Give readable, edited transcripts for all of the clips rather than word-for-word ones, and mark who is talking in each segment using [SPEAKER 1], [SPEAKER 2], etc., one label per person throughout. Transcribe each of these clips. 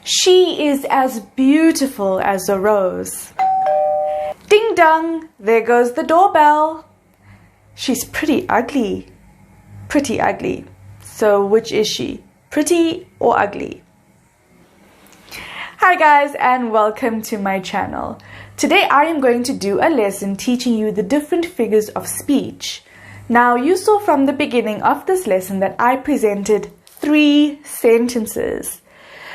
[SPEAKER 1] She is as beautiful as a rose. Ding dong, there goes the doorbell. She's pretty ugly. Pretty ugly. So which is she? Pretty or ugly? Hi guys, and welcome to my channel. Today I am going to do a lesson teaching you the different figures of speech. Now you saw from the beginning of this lesson that I presented 3 sentences.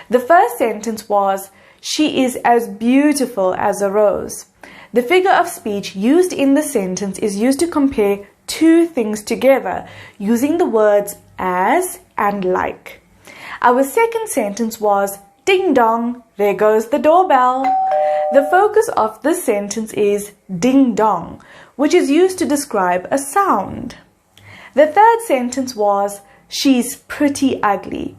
[SPEAKER 1] The first sentence was, she is as beautiful as a rose. The figure of speech used in the sentence is used to compare 2 things together using the words as and like. Our second sentence was, ding dong, there goes the doorbell. The focus of this sentence is ding dong, which is used to describe a sound. The third sentence was, she's pretty ugly.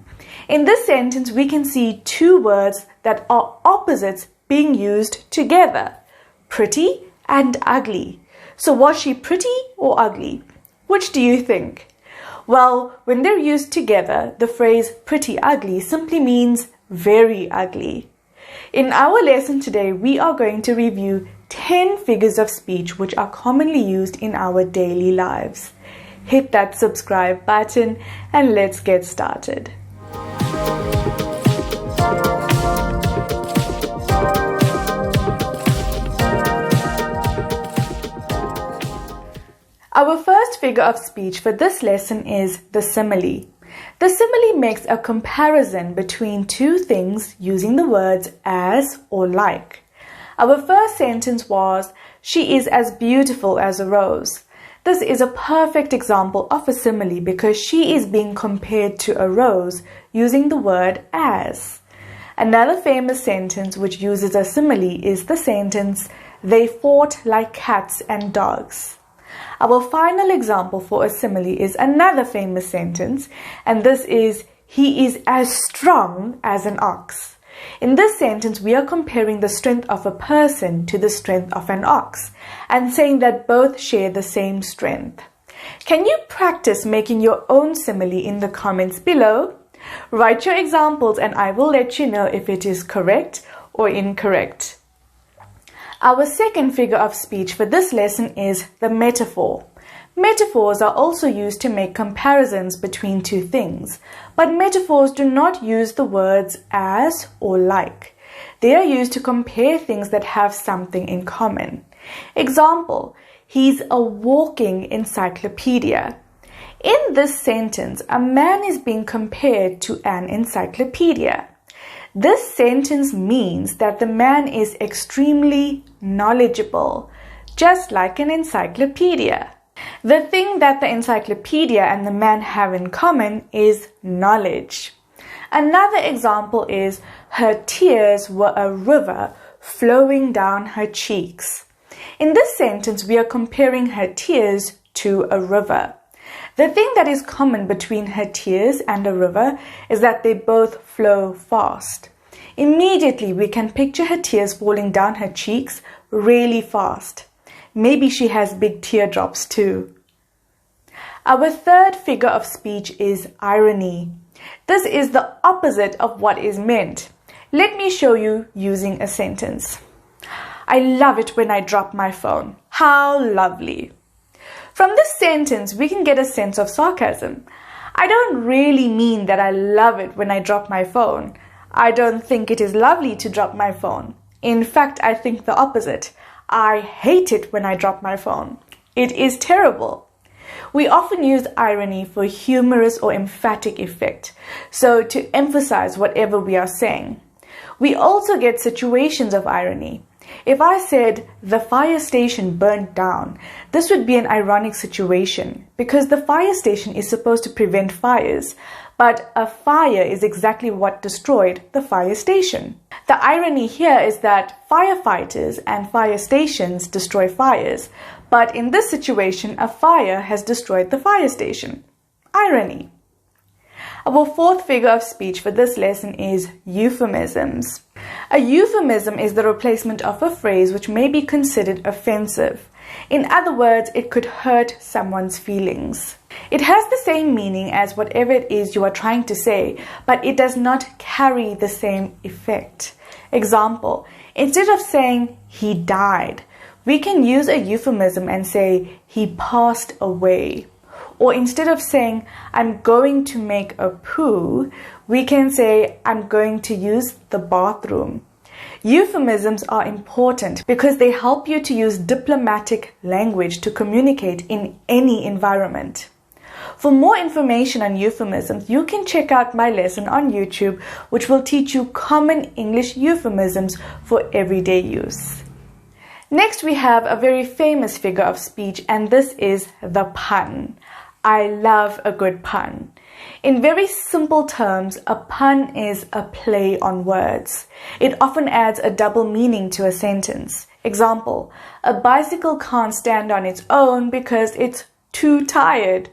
[SPEAKER 1] In this sentence, we can see 2 words that are opposites being used together, pretty and ugly. So was she pretty or ugly? Which do you think? Well, when they're used together, the phrase pretty ugly simply means very ugly. In our lesson today, we are going to review 10 figures of speech which are commonly used in our daily lives. Hit that subscribe button and let's get started. Our first figure of speech for this lesson is the simile. The simile makes a comparison between 2 things using the words as or like. Our first sentence was, she is as beautiful as a rose. This is a perfect example of a simile because she is being compared to a rose using the word as. Another famous sentence which uses a simile is the sentence, they fought like cats and dogs. Our final example for a simile is another famous sentence, and this is, he is as strong as an ox. In this sentence, we are comparing the strength of a person to the strength of an ox, and saying that both share the same strength. Can you practice making your own simile in the comments below? Write your examples and I will let you know if it is correct or incorrect. Our second figure of speech for this lesson is the metaphor. Metaphors are also used to make comparisons between 2 things, but metaphors do not use the words as or like. They are used to compare things that have something in common. Example, he's a walking encyclopedia. In this sentence, a man is being compared to an encyclopedia. This sentence means that the man is extremely knowledgeable, just like an encyclopedia. The thing that the encyclopedia and the man have in common is knowledge. Another example is, her tears were a river flowing down her cheeks. In this sentence, we are comparing her tears to a river. The thing that is common between her tears and a river is that they both flow fast. Immediately, we can picture her tears falling down her cheeks really fast. Maybe she has big teardrops too. Our third figure of speech is irony. This is the opposite of what is meant. Let me show you using a sentence. I love it when I drop my phone. How lovely. From this sentence, we can get a sense of sarcasm. I don't really mean that I love it when I drop my phone. I don't think it is lovely to drop my phone. In fact, I think the opposite. I hate it when I drop my phone. It is terrible. We often use irony for humorous or emphatic effect, so to emphasize whatever we are saying. We also get situations of irony. If I said, the fire station burned down, this would be an ironic situation because the fire station is supposed to prevent fires, but a fire is exactly what destroyed the fire station. The irony here is that firefighters and fire stations destroy fires, but in this situation, a fire has destroyed the fire station. Irony. Our fourth figure of speech for this lesson is euphemisms. A euphemism is the replacement of a phrase which may be considered offensive. In other words, it could hurt someone's feelings. It has the same meaning as whatever it is you are trying to say, but it does not carry the same effect. Example, instead of saying he died, we can use a euphemism and say he passed away. Or instead of saying I'm going to make a poo, we can say I'm going to use the bathroom. Euphemisms are important because they help you to use diplomatic language to communicate in any environment. For more information on euphemisms, you can check out my lesson on YouTube, which will teach you common English euphemisms for everyday use. Next, we have a very famous figure of speech, and this is the pun. I love a good pun. In very simple terms, a pun is a play on words. It often adds a double meaning to a sentence. Example, a bicycle can't stand on its own because it's too tired.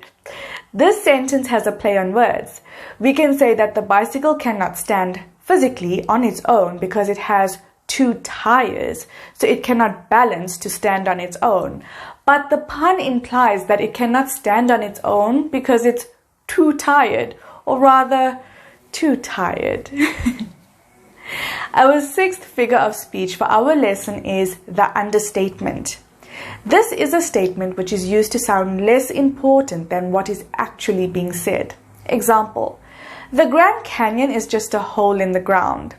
[SPEAKER 1] This sentence has a play on words. We can say that the bicycle cannot stand physically on its own because it has two tires, so it cannot balance to stand on its own. But the pun implies that it cannot stand on its own because it's too tired, or rather, too tired. Our sixth figure of speech for our lesson is the understatement. This is a statement which is used to sound less important than what is actually being said. Example, the Grand Canyon is just a hole in the ground.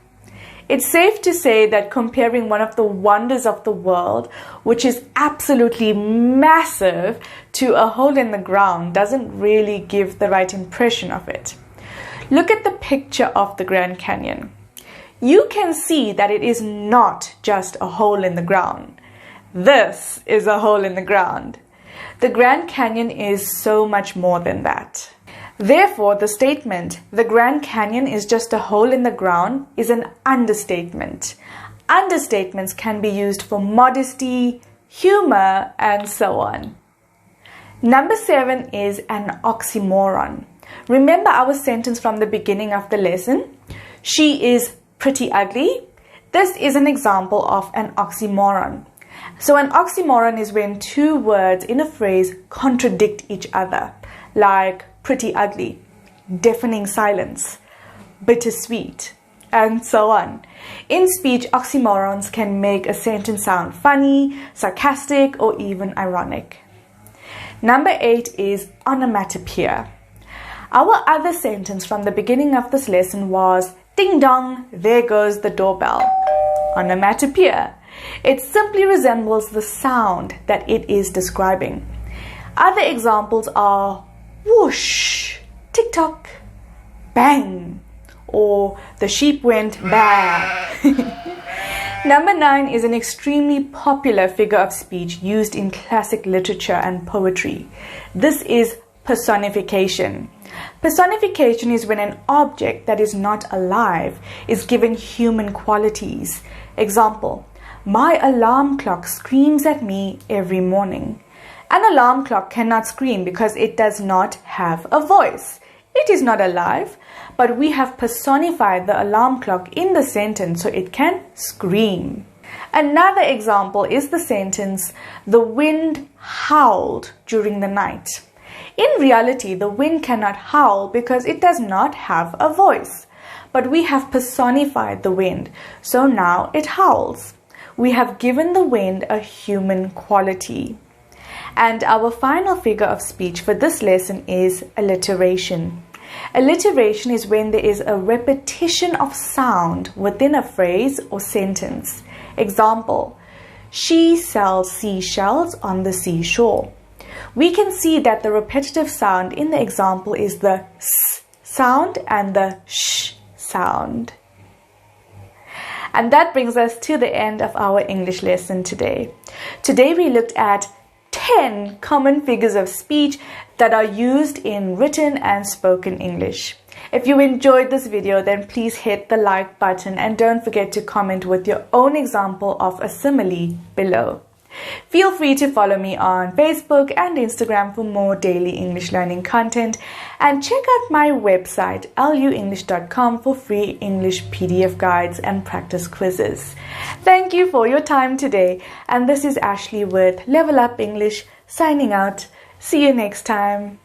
[SPEAKER 1] It's safe to say that comparing one of the wonders of the world, which is absolutely massive, to a hole in the ground doesn't really give the right impression of it. Look at the picture of the Grand Canyon. You can see that it is not just a hole in the ground. This is a hole in the ground. The Grand Canyon is so much more than that. Therefore, the statement, the Grand Canyon is just a hole in the ground, is an understatement. Understatements can be used for modesty, humor, and so on. Number 7 is an oxymoron. Remember our sentence from the beginning of the lesson? She is pretty ugly. This is an example of an oxymoron. So an oxymoron is when two words in a phrase contradict each other, like pretty ugly, deafening silence, bittersweet, and so on. In speech, oxymorons can make a sentence sound funny, sarcastic, or even ironic. Number 8 is onomatopoeia. Our other sentence from the beginning of this lesson was, ding dong, there goes the doorbell. Onomatopoeia. It simply resembles the sound that it is describing. Other examples are whoosh, tick-tock, bang, or the sheep went baa. Number 9 is an extremely popular figure of speech used in classic literature and poetry. This is personification. Personification is when an object that is not alive is given human qualities. Example, my alarm clock screams at me every morning. An alarm clock cannot scream because it does not have a voice. It is not alive, but we have personified the alarm clock in the sentence so it can scream. Another example is the sentence, the wind howled during the night. In reality, the wind cannot howl because it does not have a voice. But we have personified the wind, so now it howls. We have given the wind a human quality. And our final figure of speech for this lesson is alliteration. Alliteration is when there is a repetition of sound within a phrase or sentence. Example, she sells seashells on the seashore. We can see that the repetitive sound in the example is the s sound and the sh sound. And that brings us to the end of our English lesson today. Today we looked at 10 common figures of speech that are used in written and spoken English. If you enjoyed this video, then please hit the like button and don't forget to comment with your own example of a simile below. Feel free to follow me on Facebook and Instagram for more daily English learning content, and check out my website luenglish.com for free English PDF guides and practice quizzes. Thank you for your time today, and this is Ashley with Level Up English signing out. See you next time.